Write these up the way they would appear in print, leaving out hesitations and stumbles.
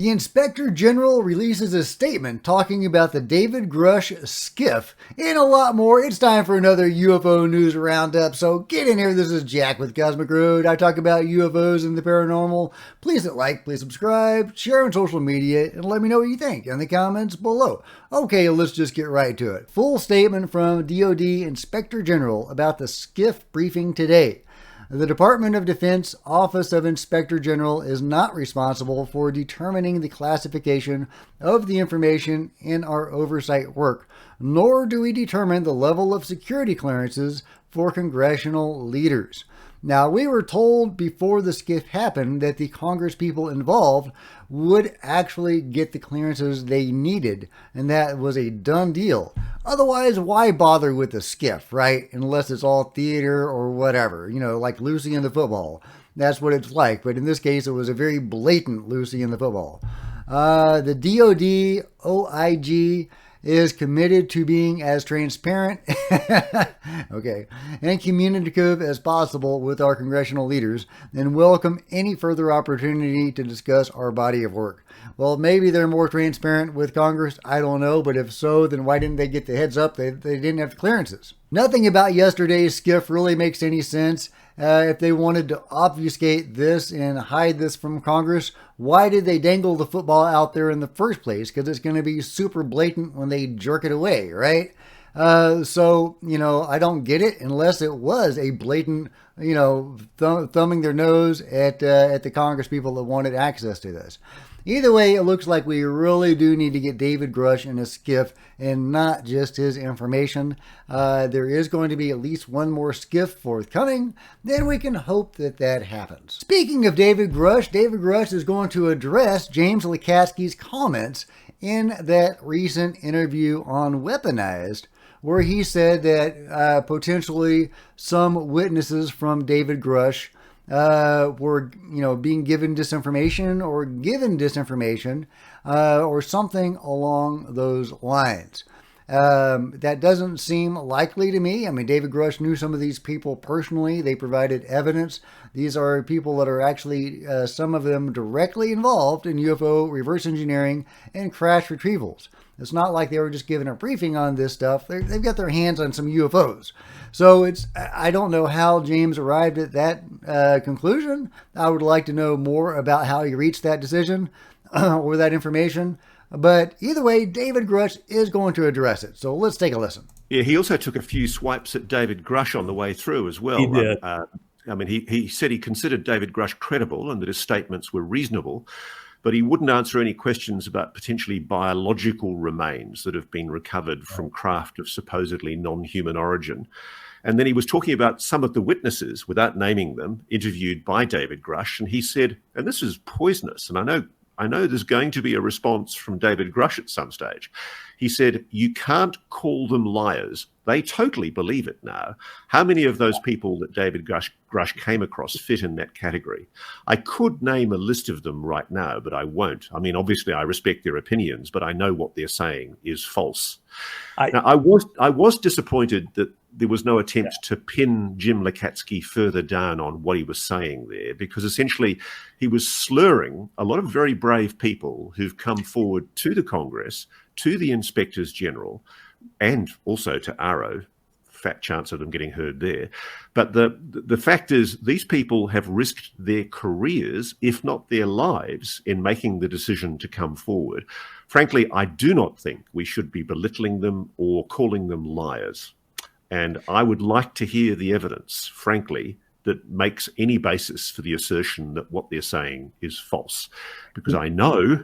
The Inspector General releases a statement talking about the David Grusch SCIF and a lot more. It's time for another UFO news roundup, so get in here. This is Jack with Cosmic Road. I talk about UFOs and the paranormal. Please hit like, please subscribe, share on social media, and let me know what you think in the comments below. Okay, let's just get right to it. Full statement from DoD Inspector General about the SCIF briefing today. The Department of Defense Office of Inspector General is not responsible for determining the classification of the information in our oversight work, nor do we determine the level of security clearances for congressional leaders. Now, we were told before the SCIF happened that the Congress people involved would actually get the clearances they needed, and that was a done deal. Otherwise, why bother with the SCIF, right? Unless it's all theater or whatever, you know, like Lucy in the football. That's what it's like, but in this case, it was a very blatant Lucy in the football. The DoD OIG is committed to being as transparent and communicative as possible with our congressional leaders and welcome any further opportunity to discuss our body of work. Well, maybe they're more transparent with Congress. I don't know, but if so, then why didn't they get the heads up? They didn't have the clearances. Nothing about yesterday's SCIF really makes any sense. If they wanted to obfuscate this and hide this from Congress, why did they dangle the football out there in the first place? Because it's going to be super blatant when they jerk it away, right? So, you know, I don't get it unless it was a blatant, you know, thumbing their nose at the Congress people that wanted access to this. Either way, it looks like we really do need to get David Grusch in a SCIF and not just his information. There is going to be at least one more SCIF forthcoming. Then we can hope that that happens. Speaking of David Grusch is going to address James Lakatsky's comments in that recent interview on Weaponized, where he said that potentially some witnesses from David Grusch were, you know, being given disinformation or given disinformation or something along those lines. That doesn't seem likely to me. I mean, David Grusch knew some of these people personally. They provided evidence. These are people that are actually, some of them directly involved in UFO reverse engineering and crash retrievals. It's not like they were just given a briefing on this stuff. They've got their hands on some UFOs. So I don't know how James arrived at that conclusion. I would like to know more about how he reached that decision or that information. But either way, David Grusch is going to address it. So let's take a listen. Yeah, he also took a few swipes at David Grusch on the way through as well. He did. I mean, he said he considered David Grusch credible and that his statements were reasonable, but he wouldn't answer any questions about potentially biological remains that have been recovered from craft of supposedly non-human origin. And then he was talking about some of the witnesses, without naming them, interviewed by David Grusch. And he said, and this is poisonous, and I know there's going to be a response from David Grusch at some stage. He said, you can't call them liars. They totally believe it now. How many of those people that David Grusch came across fit in that category? I could name a list of them right now, but I won't. I mean, obviously, I respect their opinions, but I know what they're saying is false. Now, I was disappointed that there was no attempt to pin Jim Lakatsky further down on what he was saying there, because essentially he was slurring a lot of very brave people who've come forward to the Congress, to the Inspectors General, and also to ARO. Fat chance of them getting heard there. But the fact is, these people have risked their careers, if not their lives, in making the decision to come forward. Frankly, I do not think we should be belittling them or calling them liars. And I would like to hear the evidence, frankly, that makes any basis for the assertion that what they're saying is false. Because I know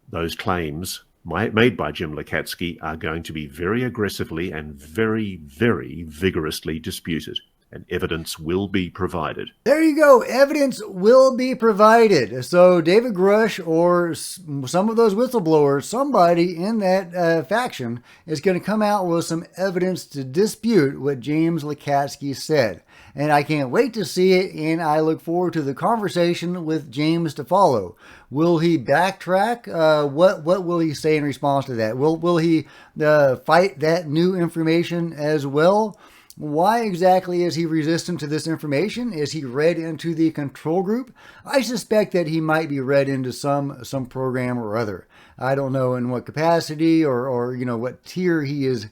those claims made by Jim Lakatsky are going to be very aggressively and very, very vigorously disputed. And evidence will be provided. There you go. Evidence will be provided. So David Grusch or some of those whistleblowers, somebody in that faction is going to come out with some evidence to dispute what James Lakatsky said. And I can't wait to see it, and I look forward to the conversation with James to follow. Will he backtrack? What will he say in response to that? Will he fight that new information as well? Why exactly is he resistant to this information? Is he read into the control group? I suspect that he might be read into some program or other. I don't know in what capacity or what tier he is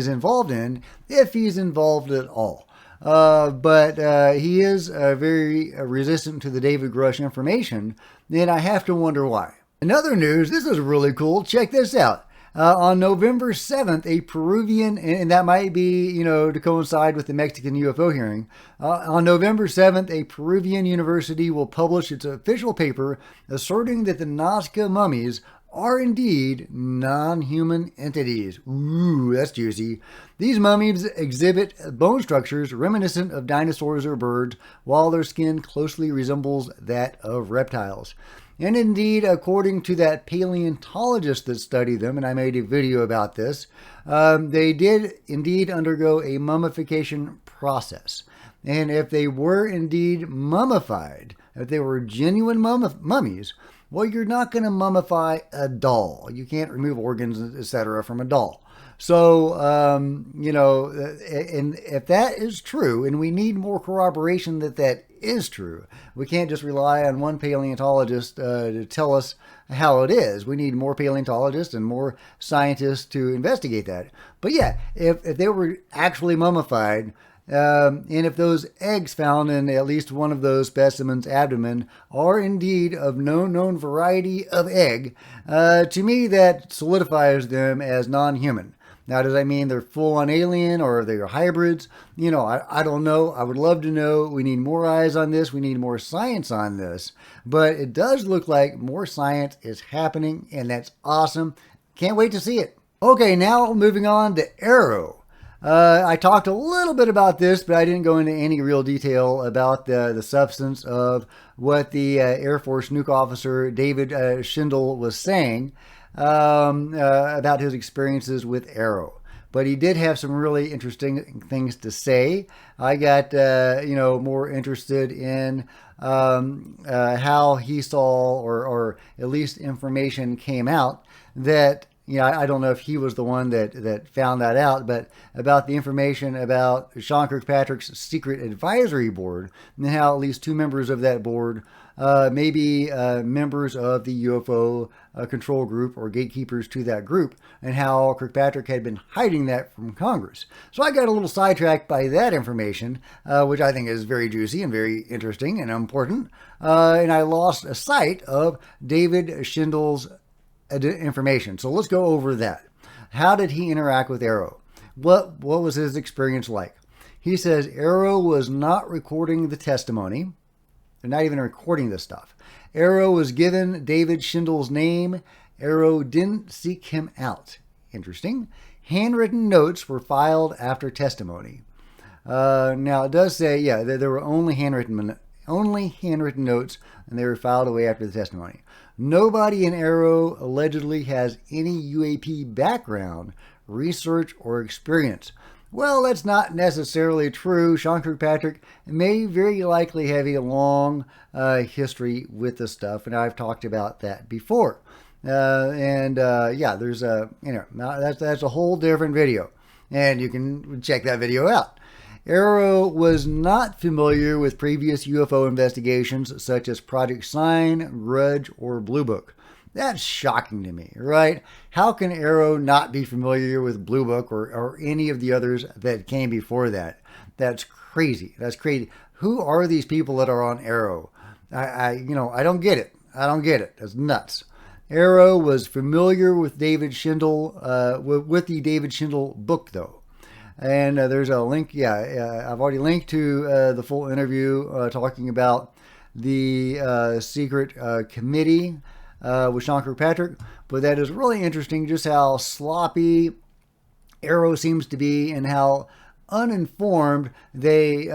involved in, if he's involved at all. But he is very resistant to the David Grusch information. Then I have to wonder why. In other news, this is really cool. Check this out. On November 7th, a Peruvian, and that might be, to coincide with the Mexican UFO hearing. On November 7th, a Peruvian university will publish its official paper asserting that the Nazca mummies are indeed non-human entities. Ooh, that's juicy. These mummies exhibit bone structures reminiscent of dinosaurs or birds, while their skin closely resembles that of reptiles. And indeed, according to that paleontologist that studied them, and I made a video about this, they did indeed undergo a mummification process. And if they were indeed mummified, if they were genuine mummies, well, you're not going to mummify a doll. You can't remove organs, etc., from a doll. So, and if that is true, and we need more corroboration that that is true, we can't just rely on one paleontologist to tell us how it is. We need more paleontologists and more scientists to investigate that. But yeah, if they were actually mummified, and if those eggs found in at least one of those specimens' abdomen are indeed of no known variety of egg, to me that solidifies them as non-human. Now, does that mean they're full-on alien or they're hybrids? I don't know. I would love to know. We need more eyes on this. We need more science on this. But it does look like more science is happening, and that's awesome. Can't wait to see it. Okay, now moving on to Arrow. I talked a little bit about this, but I didn't go into any real detail about the substance of what the Air Force nuke officer David Schindel was saying about his experiences with Arrow. But he did have some really interesting things to say. I got, more interested in how he saw, or at least information came out that, I don't know if he was the one that found that out, but about the information about Sean Kirkpatrick's secret advisory board, and how at least two members of that board may be members of the UFO control group or gatekeepers to that group, and how Kirkpatrick had been hiding that from Congress. So I got a little sidetracked by that information, which I think is very juicy and very interesting and important, and I lost sight of David Schindel's information. So let's go over that. How did he interact with Arrow? What was his experience like? He says Arrow was not recording the testimony. They're not even recording this stuff. Arrow was given David Schindel's name. Arrow didn't seek him out. Interesting. Handwritten notes were filed after testimony. Now it does say, there were only handwritten notes, and they were filed away after the testimony. Nobody in Arrow allegedly has any U.A.P. background, research, or experience. Well, that's not necessarily true. Sean Kirkpatrick may very likely have a long history with this stuff, and I've talked about that before. There's that's a whole different video, and you can check that video out. Arrow was not familiar with previous UFO investigations such as Project Sign, Grudge, or Blue Book. That's shocking to me, right? How can Arrow not be familiar with Blue Book or any of the others that came before that? That's crazy. That's crazy. Who are these people that are on Arrow? I don't get it. I don't get it. That's nuts. Arrow was familiar with David Schindel, with the David Schindel book, though. And there's a link. I've already linked to the full interview talking about the secret committee with Sean Kirkpatrick. But that is really interesting, just how sloppy Arrow seems to be and how uninformed they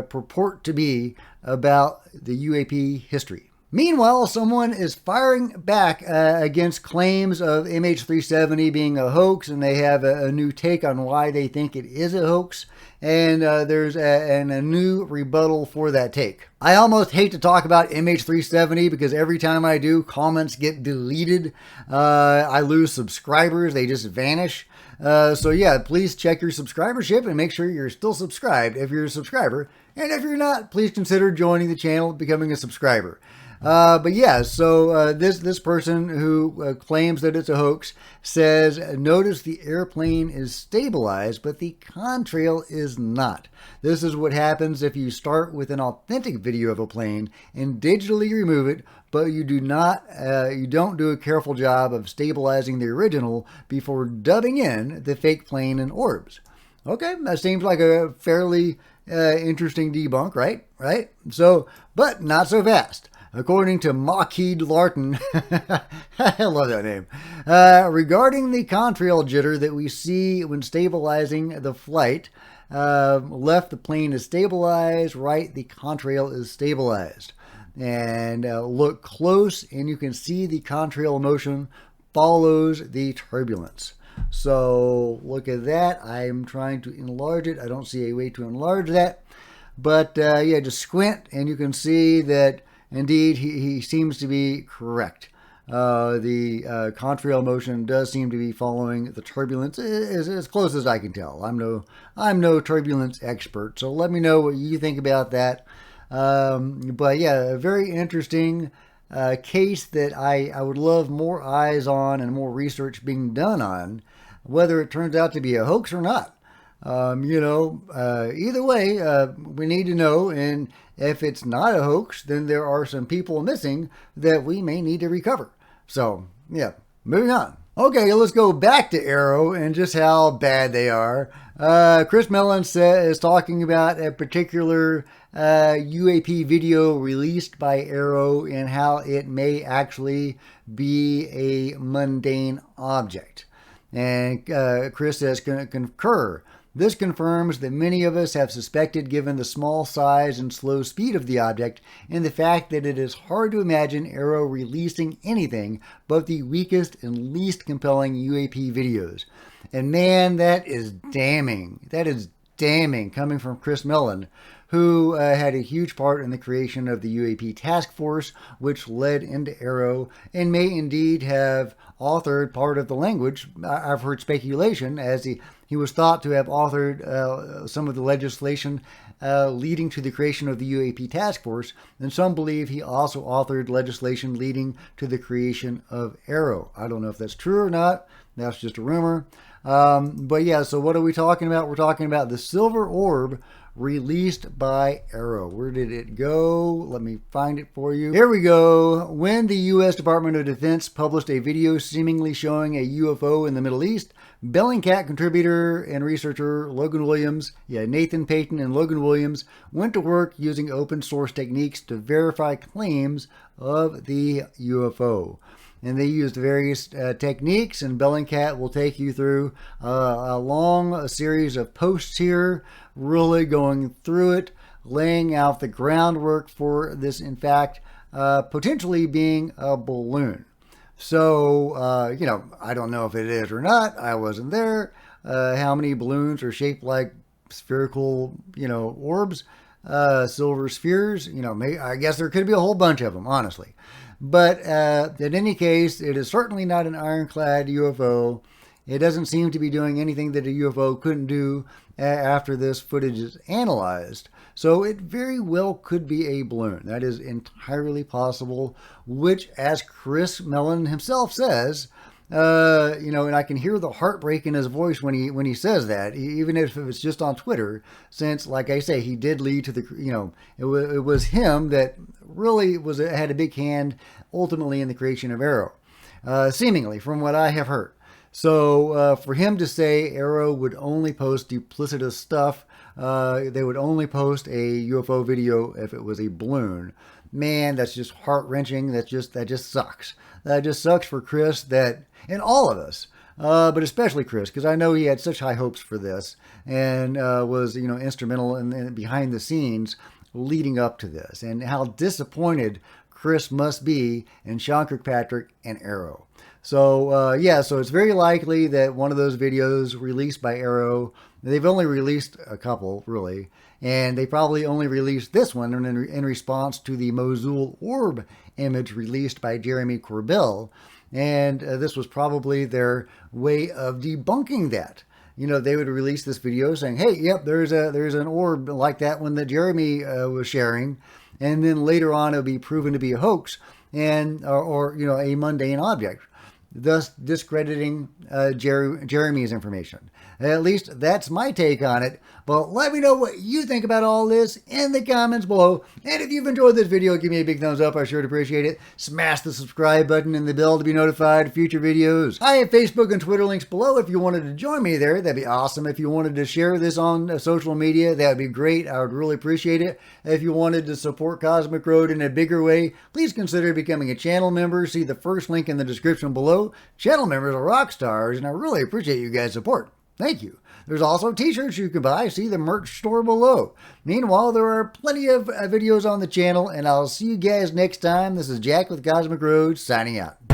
purport to be about the UAP history. Meanwhile, someone is firing back against claims of MH370 being a hoax, and they have a new take on why they think it is a hoax. And there's a new rebuttal for that take. I almost hate to talk about MH370 because every time I do, comments get deleted. I lose subscribers. They just vanish. So yeah, please check your subscribership and make sure you're still subscribed if you're a subscriber. And if you're not, please consider joining the channel, becoming a subscriber. But yeah, so this person who claims that it's a hoax says, notice the airplane is stabilized, but the contrail is not. This is what happens if you start with an authentic video of a plane and digitally remove it, but you don't do a careful job of stabilizing the original before dubbing in the fake plane and orbs. Okay, that seems like a fairly interesting debunk, right? So, but not so fast. According to Maquid Larton, I love that name, regarding the contrail jitter that we see when stabilizing the flight, left the plane is stabilized, right the contrail is stabilized. And look close and you can see the contrail motion follows the turbulence. So look at that. I'm trying to enlarge it. I don't see a way to enlarge that. But yeah, just squint and you can see that indeed he seems to be correct. The contrail motion does seem to be following the turbulence as close as I can tell. I'm no turbulence expert, so let me know what you think about that. But yeah, a very interesting case that I would love more eyes on and more research being done on, whether it turns out to be a hoax or not. Either way, we need to know, and if it's not a hoax, then there are some people missing that we may need to recover. So, yeah, moving on. Okay, let's go back to Arrow and just how bad they are. Chris Mellon is talking about a particular U.A.P. video released by Arrow and how it may actually be a mundane object. And Chris says, concur. This confirms that many of us have suspected, given the small size and slow speed of the object, and the fact that it is hard to imagine Arrow releasing anything but the weakest and least compelling UAP videos. And man, that is damning. That is damning coming from Chris Mellon, who had a huge part in the creation of the UAP task force, which led into Arrow, and may indeed have authored part of the language. I've heard speculation as he was thought to have authored some of the legislation leading to the creation of the UAP task force, and some believe he also authored legislation leading to the creation of Arrow. I don't know if that's true or not. That's just a rumor. But yeah, so what are we talking about? We're talking about the silver orb released by Arrow. Where did it go? Let me find it for you. Here we go. When the U.S. Department of Defense published a video seemingly showing a UFO in the Middle East, Bellingcat contributor and researcher Nathan Payton and Logan Williams went to work using open source techniques to verify claims of the UFO. And they used various techniques, and Bellingcat will take you through a long series of posts here, really going through it, laying out the groundwork for this, in fact, potentially being a balloon. So, I don't know if it is or not. I wasn't there. How many balloons are shaped like spherical, orbs, silver spheres? I guess there could be a whole bunch of them, honestly. But in any case, it is certainly not an ironclad UFO. It doesn't seem to be doing anything that a UFO couldn't do after this footage is analyzed. So it very well could be a balloon. That is entirely possible, which, as Chris Mellon himself says, and I can hear the heartbreak in his voice when he says that, even if it's just on Twitter, since, like I say, he did lead to the, it was him that really had a big hand ultimately in the creation of Arrow, seemingly, from what I have heard. So for him to say Arrow would only post duplicitous stuff, they would only post a UFO video if it was a balloon. Man, that's just heart-wrenching. That just sucks. That just sucks for Chris, and all of us, but especially Chris, because I know he had such high hopes for this and was instrumental in behind the scenes leading up to this, and how disappointed Chris Must Be, and Sean Kirkpatrick, and Arrow. So, yeah, so it's very likely that one of those videos released by Arrow, they've only released a couple, really, and they probably only released this one in response to the Mosul orb image released by Jeremy Corbell, and this was probably their way of debunking that. You know, they would release this video saying, hey, yep, there's an orb like that one that Jeremy was sharing, and then later on it'll be proven to be a hoax and or you know, a mundane object, thus discrediting Jeremy's information. At least that's my take on it. But let me know what you think about all this in the comments below. And if you've enjoyed this video, give me a big thumbs up. I sure would appreciate it. Smash the subscribe button and the bell to be notified of future videos. I have Facebook and Twitter links below if you wanted to join me there. That'd be awesome. If you wanted to share this on social media, that would be great. I would really appreciate it. If you wanted to support Cosmic Road in a bigger way, please consider becoming a channel member. See the first link in the description below. Channel members are rock stars, and I really appreciate you guys' support. Thank you. There's also t-shirts you can buy. See the merch store below. Meanwhile, there are plenty of videos on the channel, and I'll see you guys next time. This is Jack with Cosmic Road, signing out.